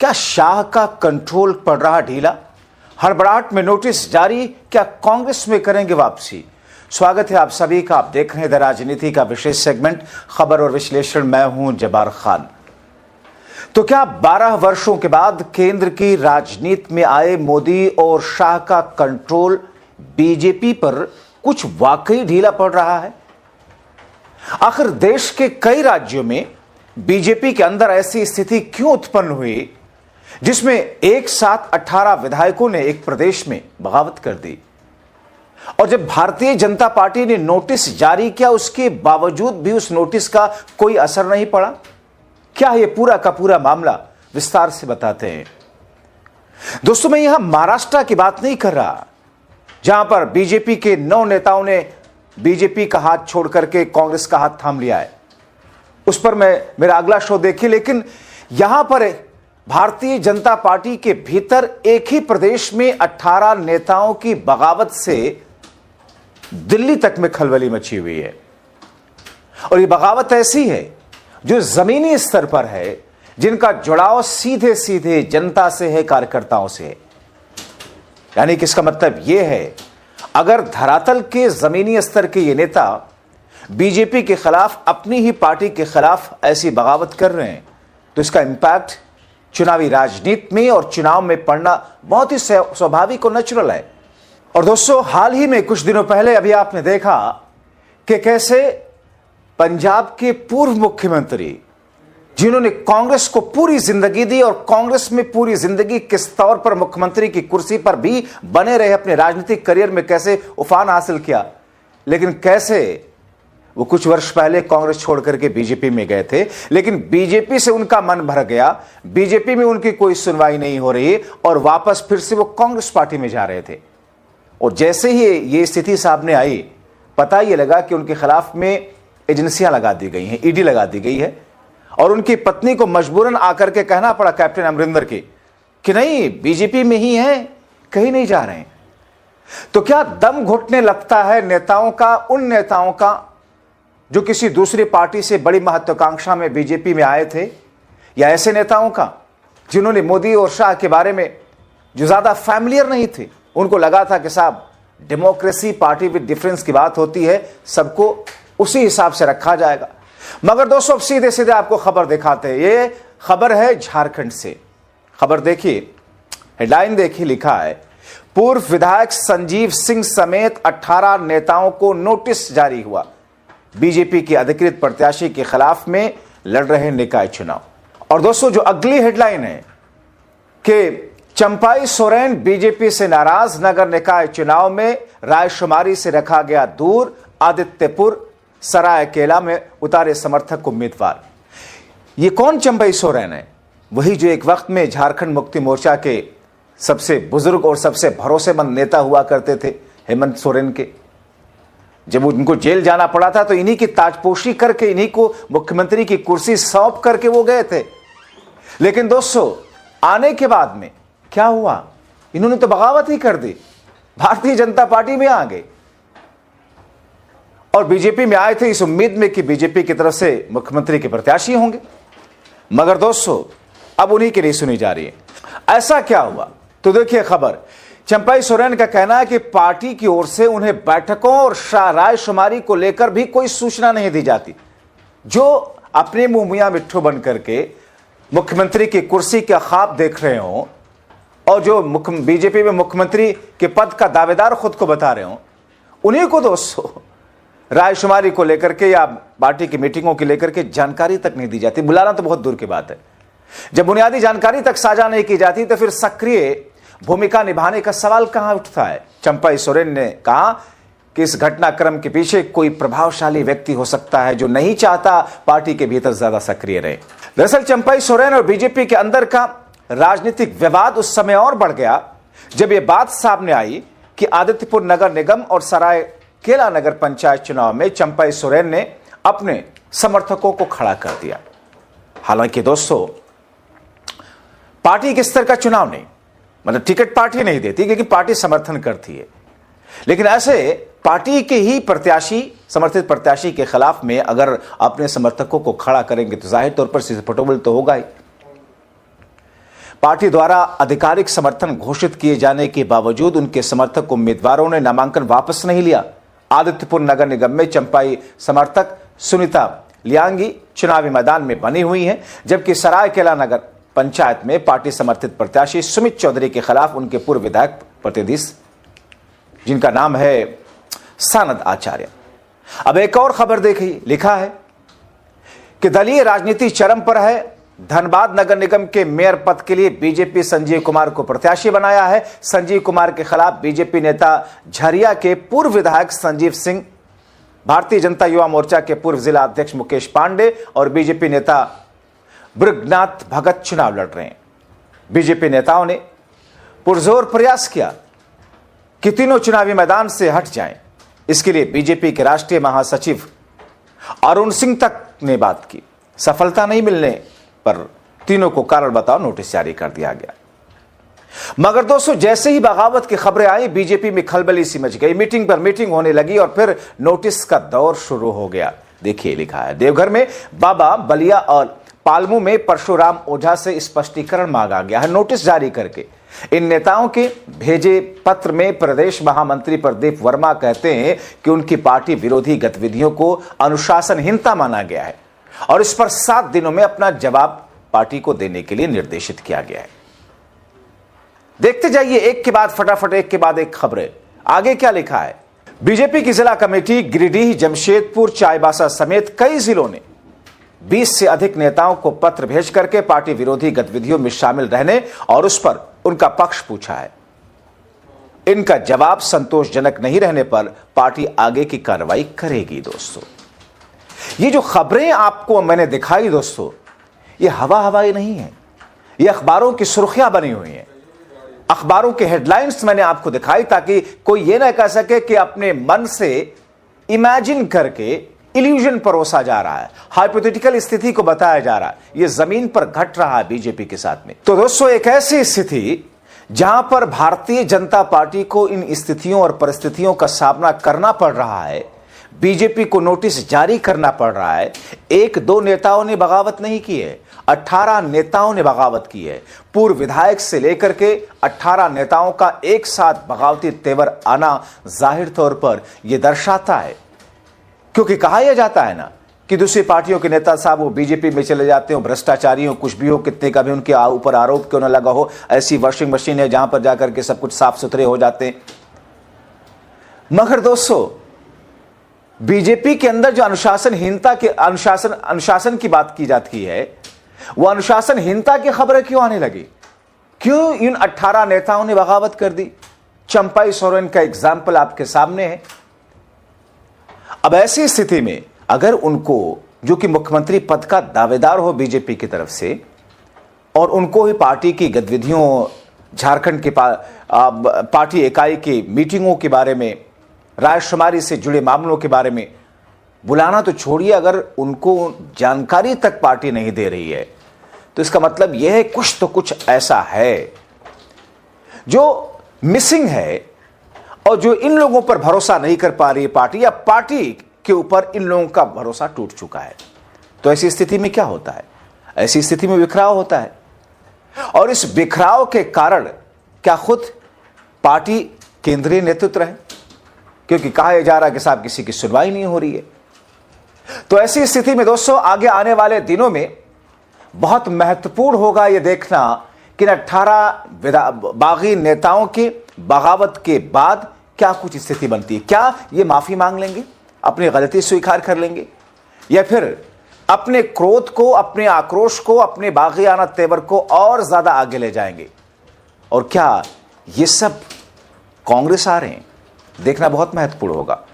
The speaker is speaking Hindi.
क्या शाह का कंट्रोल पड़ रहा ढीला? हड़बड़ाहट में नोटिस जारी, क्या कांग्रेस में करेंगे वापसी? स्वागत है आप सभी का। आप देख रहे हैं द राजनीति का विशेष सेगमेंट खबर और विश्लेषण। मैं हूं जब्बार खान। तो क्या 12 वर्षों के बाद केंद्र की राजनीति में आए मोदी और शाह का कंट्रोल बीजेपी पर कुछ वाकई ढीला पड़ रहा है? आखिर देश के कई राज्यों में बीजेपी के अंदर ऐसी स्थिति क्यों उत्पन्न हुई जिसमें एक साथ 18 विधायकों ने एक प्रदेश में बगावत कर दी? और जब भारतीय जनता पार्टी ने नोटिस जारी किया, उसके बावजूद भी उस नोटिस का कोई असर नहीं पड़ा। क्या है ये पूरा का पूरा मामला? विस्तार से बताते हैं। दोस्तों, मैं यहां महाराष्ट्र की बात नहीं कर रहा, जहां पर बीजेपी के 9 नेताओं ने बीजेपी का हाथ छोड़ करके कांग्रेस का हाथ थाम लिया है। उस पर मेरा अगला शो देखिए। लेकिन यहां पर भारतीय जनता पार्टी के भीतर एक ही प्रदेश में 18 नेताओं की बगावत से दिल्ली तक में खलबली मची हुई है। और ये बगावत ऐसी है जो जमीनी स्तर पर है, जिनका जुड़ाव सीधे सीधे जनता से है, कार्यकर्ताओं से है। यानी कि इसका मतलब यह है, अगर धरातल के जमीनी स्तर के ये नेता बीजेपी के खिलाफ, अपनी ही पार्टी के खिलाफ ऐसी बगावत कर रहे हैं, तो इसका इंपैक्ट चुनावी राजनीति में और चुनाव में पड़ना बहुत ही स्वाभाविक और नेचुरल है। और दोस्तों, हाल ही में कुछ दिनों पहले अभी आपने देखा कि कैसे पंजाब के पूर्व मुख्यमंत्री, जिन्होंने कांग्रेस को पूरी जिंदगी दी और कांग्रेस में पूरी जिंदगी किस तौर पर मुख्यमंत्री की कुर्सी पर भी बने रहे, अपने राजनीतिक करियर में कैसे उफान हासिल किया, लेकिन कैसे वो कुछ वर्ष पहले कांग्रेस छोड़ करके बीजेपी में गए थे, लेकिन बीजेपी से उनका मन भर गया, बीजेपी में उनकी कोई सुनवाई नहीं हो रही और वापस फिर से वो कांग्रेस पार्टी में जा रहे थे। और जैसे ही ये स्थिति सामने आई, पता ये लगा कि उनके खिलाफ में एजेंसियां लगा दी गई हैं, ईडी लगा दी गई है, और उनकी पत्नी को मजबूरन आकर के कहना पड़ा कैप्टन अमरिंदर की कि नहीं, बीजेपी में ही है, कहीं नहीं जा रहे हैं। तो क्या दम घुटने लगता है नेताओं का, उन नेताओं का जो किसी दूसरी पार्टी से बड़ी महत्वाकांक्षा में बीजेपी में आए थे, या ऐसे नेताओं का जिन्होंने मोदी और शाह के बारे में जो ज्यादा फैमिलियर नहीं थे, उनको लगा था कि साहब डेमोक्रेसी पार्टी विद डिफरेंस की बात होती है, सबको उसी हिसाब से रखा जाएगा। मगर दोस्तों, अब सीधे सीधे आपको खबर दिखाते हैं। ये खबर है झारखंड से। खबर देखिए, हेडलाइन देखिए, लिखा है पूर्व विधायक संजीव सिंह समेत 18 नेताओं को नोटिस जारी हुआ, बीजेपी के अधिकृत प्रत्याशी के खिलाफ में लड़ रहे निकाय चुनाव। और दोस्तों, जो अगली हेडलाइन है कि चंपाई सोरेन बीजेपी से नाराज, नगर निकाय चुनाव में रायशुमारी से रखा गया दूर, आदित्यपुर सरायकेला में उतारे समर्थक उम्मीदवार। ये कौन चंपाई सोरेन है? वही जो एक वक्त में झारखंड मुक्ति मोर्चा के सबसे बुजुर्ग और सबसे भरोसेमंद नेता हुआ करते थे, हेमंत सोरेन के। जब उनको जेल जाना पड़ा था तो इन्हीं की ताजपोशी करके, इन्हीं को मुख्यमंत्री की कुर्सी सौंप करके वो गए थे। लेकिन दोस्तों, आने के बाद में क्या हुआ? इन्होंने तो बगावत ही कर दी, भारतीय जनता पार्टी में आ गए और बीजेपी में आए थे इस उम्मीद में कि बीजेपी की तरफ से मुख्यमंत्री के प्रत्याशी होंगे। मगर दोस्तों, अब उन्हीं की नहीं सुनी जा रही है। ऐसा क्या हुआ? तो देखिए खबर। चंपाई सोरेन का कहना है कि पार्टी की ओर से उन्हें बैठकों और रायशुमारी को लेकर भी कोई सूचना नहीं दी जाती। जो अपने मुंह मियां मिट्ठू बन करके मुख्यमंत्री की कुर्सी का ख्वाब देख रहे हो और जो बीजेपी में मुख्यमंत्री के पद का दावेदार खुद को बता रहे हो, उन्हीं को दोस्तों रायशुमारी को लेकर के या पार्टी की मीटिंगों को लेकर के जानकारी तक नहीं दी जाती। बुलाना तो बहुत दूर की बात है। जब बुनियादी जानकारी तक साझा नहीं की जाती तो फिर सक्रिय भूमिका निभाने का सवाल कहां उठता है? चंपाई सोरेन ने कहा कि इस घटनाक्रम के पीछे कोई प्रभावशाली व्यक्ति हो सकता है जो नहीं चाहता पार्टी के भीतर ज्यादा सक्रिय रहे। दरअसल चंपाई सोरेन और बीजेपी के अंदर का राजनीतिक विवाद उस समय और बढ़ गया जब यह बात सामने आई कि आदित्यपुर नगर निगम और सरायकेला नगर पंचायत चुनाव में चंपाई सोरेन ने अपने समर्थकों को खड़ा कर दिया। हालांकि दोस्तों, पार्टी के स्तर का चुनाव नहीं, मतलब टिकट पार्टी नहीं देती क्योंकि पार्टी समर्थन करती है, लेकिन ऐसे पार्टी के ही प्रत्याशी, समर्थित प्रत्याशी के खिलाफ में अगर अपने समर्थकों को खड़ा करेंगे तो जाहिर तौर पर सपोर्टेबल तो होगा ही। पार्टी द्वारा आधिकारिक समर्थन घोषित किए जाने के बावजूद उनके समर्थक उम्मीदवारों ने नामांकन वापस नहीं लिया। आदित्यपुर नगर निगम में चंपाई समर्थक सुनीता लियांगी चुनावी मैदान में बनी हुई हैं, जबकि सरायकेला नगर पंचायत में पार्टी समर्थित प्रत्याशी सुमित चौधरी के खिलाफ उनके पूर्व विधायक प्रतिनिधि जिनका नाम है सानद आचार्य। अब एक और खबर देखिए, लिखा है कि दलीय राजनीति चरम पर है। धनबाद नगर निगम के मेयर पद के लिए बीजेपी संजीव कुमार को प्रत्याशी बनाया है। संजीव कुमार के खिलाफ बीजेपी नेता झरिया के पूर्व विधायक संजीव सिंह, भारतीय जनता युवा मोर्चा के पूर्व जिला अध्यक्ष मुकेश पांडे और बीजेपी नेता ब्रगनाथ भगत चुनाव लड़ रहे हैं। बीजेपी नेताओं ने पुरजोर प्रयास किया कि तीनों चुनावी मैदान से हट जाएं। इसके लिए बीजेपी के राष्ट्रीय महासचिव अरुण सिंह तक ने बात की। सफलता नहीं मिलने पर तीनों को कारण बताओ नोटिस जारी कर दिया गया। मगर दोस्तों, जैसे ही बगावत की खबरें आई, बीजेपी में खलबली सी मच गई। मीटिंग पर मीटिंग होने लगी और फिर नोटिस का दौर शुरू हो गया। देखिए, लिखा है देवघर में बाबा बलिया और पालमू में परशुराम ओझा से स्पष्टीकरण मांगा गया है नोटिस जारी करके। इन नेताओं के भेजे पत्र में प्रदेश महामंत्री प्रदीप वर्मा कहते हैं कि उनकी पार्टी विरोधी गतिविधियों को अनुशासनहीनता माना गया है और इस पर 7 दिनों में अपना जवाब पार्टी को देने के लिए निर्देशित किया गया है। देखते जाइए एक के बाद फटाफट एक के बाद एक खबरें। आगे क्या लिखा है? बीजेपी की जिला कमेटी गिरिडीह, जमशेदपुर, चाईबासा समेत कई जिलों ने 20 से अधिक नेताओं को पत्र भेज करके पार्टी विरोधी गतिविधियों में शामिल रहने और उस पर उनका पक्ष पूछा है। इनका जवाब संतोषजनक नहीं रहने पर पार्टी आगे की कार्रवाई करेगी। दोस्तों, ये जो खबरें आपको मैंने दिखाई दोस्तों, ये हवा हवाई नहीं है, ये अखबारों की सुर्खियां बनी हुई हैं। अखबारों के हेडलाइंस मैंने आपको दिखाई ताकि कोई ये ना कह सके कि अपने मन से इमेजिन करके इल्यूजन परोसा जा रहा है, हाइपोथेटिकल स्थिति को बताया जा रहा है। यह जमीन पर घट रहा है बीजेपी के साथ में। तो दोस्तों, एक ऐसी स्थिति जहां पर भारतीय जनता पार्टी को इन स्थितियों और परिस्थितियों का सामना करना पड़ रहा है, बीजेपी को नोटिस जारी करना पड़ रहा है। 1-2 नेताओं ने बगावत नहीं की है, 18 नेताओं ने बगावत की है। पूर्व विधायक से लेकर के 18 नेताओं का एक साथ बगावती तेवर आना जाहिर तौर पर यह दर्शाता है, क्योंकि कहा यह जाता है ना कि दूसरी पार्टियों के नेता साहब वो बीजेपी में चले जाते हो, भ्रष्टाचारी हो, कुछ भी हो, कितने का भी उनके ऊपर आरोप क्यों न लगा हो, ऐसी वॉशिंग मशीन है जहां पर जाकर के सब कुछ साफ सुथरे हो जाते हैं। मगर दोस्तों, बीजेपी के अंदर जो अनुशासनहीनता के अनुशासन की बात की जाती है, वो अनुशासनहीनता की खबरें क्यों आने लगी? क्यों इन 18 नेताओं ने बगावत कर दी? चंपाई सोरेन का एग्जाम्पल आपके सामने है। अब ऐसी स्थिति में अगर उनको, जो कि मुख्यमंत्री पद का दावेदार हो बीजेपी की तरफ से, और उनको ही पार्टी की गतिविधियों, झारखंड के पार्टी इकाई की मीटिंगों के बारे में, रायशुमारी से जुड़े मामलों के बारे में बुलाना तो छोड़िए, अगर उनको जानकारी तक पार्टी नहीं दे रही है, तो इसका मतलब यह है कुछ तो कुछ ऐसा है जो मिसिंग है और जो इन लोगों पर भरोसा नहीं कर पा रही है पार्टी, या पार्टी के ऊपर इन लोगों का भरोसा टूट चुका है। तो ऐसी स्थिति में क्या होता है? ऐसी स्थिति में बिखराव होता है और इस बिखराव के कारण क्या खुद पार्टी केंद्रीय नेतृत्व है, क्योंकि कहा जा रहा है कि साहब किसी की सुनवाई नहीं हो रही है। तो ऐसी स्थिति में दोस्तों, आगे आने वाले दिनों में बहुत महत्वपूर्ण होगा यह देखना कि 18 बागी नेताओं के बगावत के बाद क्या कुछ स्थिति बनती है। क्या ये माफी मांग लेंगे, अपनी गलती स्वीकार कर लेंगे, या फिर अपने क्रोध को, अपने आक्रोश को, अपने बागियाना तेवर को और ज्यादा आगे ले जाएंगे? और क्या ये सब कांग्रेस आ रहे हैं? देखना बहुत महत्वपूर्ण होगा।